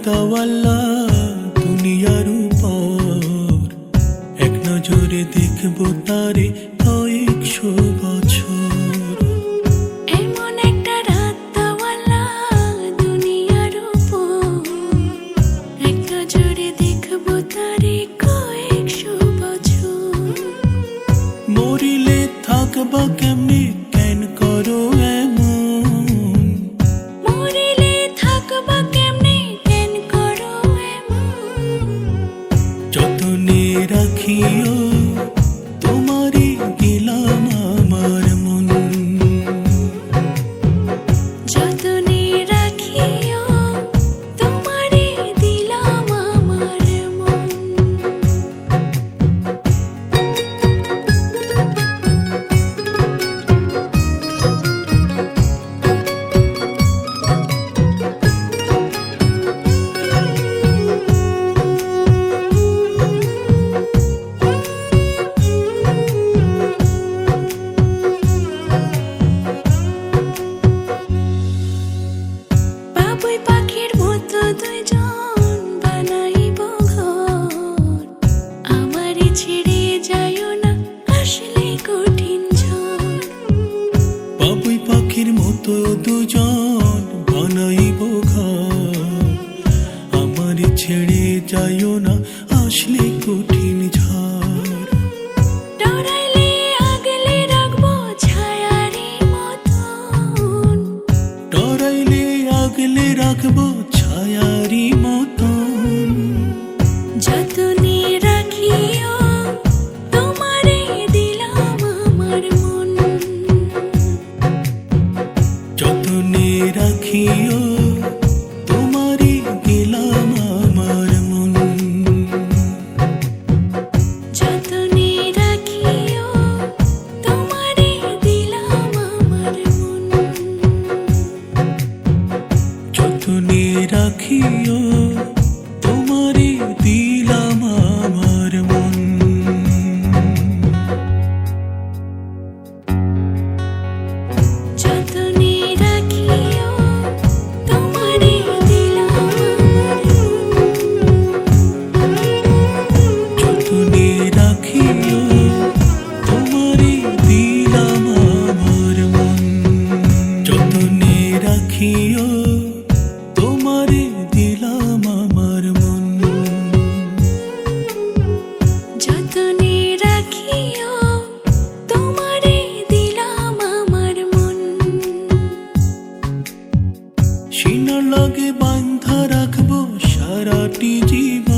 রাতওয়ালা দুনিয়ার উপর এক নজরে দেখবো তারে কয়েকশো বছর। এমন একটা রাতওয়ালা দুনিয়ার উপর এক নজরে দেখবো তারে কয়েকশো বছর। মরিলে থাকবা কেমনে কেন করো এমন? মরিলে থাকবা কেমনে কেন করো এমন? যতনে রাখিও তোমারে গেলাম আমার মন। যতনে রাখিও তোমারে দিলাম আমার মন। বাবুই পাখির মতো দুইজন বানাইব ঘর। আমারে ছেড়ে যাইও না আসলে কঠিন ঝড়। বাবুই পাখির মতো দুজন বানাইব ঘর। আমার ছেড়ে যাইও না আসলে কঠিন ঝড়। ডরাইলে আগলে রাখবো ছায়ারি মতন। ডরাইলে আগলে রাখবো ছায়ারি মতন। যতনে রাখিও তোমারে দিলাম আমার মন। যতনে রাখিও তোমারে গেলাম আমার মন। যতনে রাখিও তোমারে দিলাম আমার মন। যতনে রাখিও তোমারে দিলাম আমার মন। যতনে রাখিও তোমারে দিলাম আমার মন। যতনে রাখিও তোমারে দিলাম আমার মন। যতনে রাখিও তোমারে দিলাম আমার মন। যতনে রাখিও তোমারে দিলাম আমার মন। সিনার লাগে বাঁধা রাখবো সারাটি জীবন।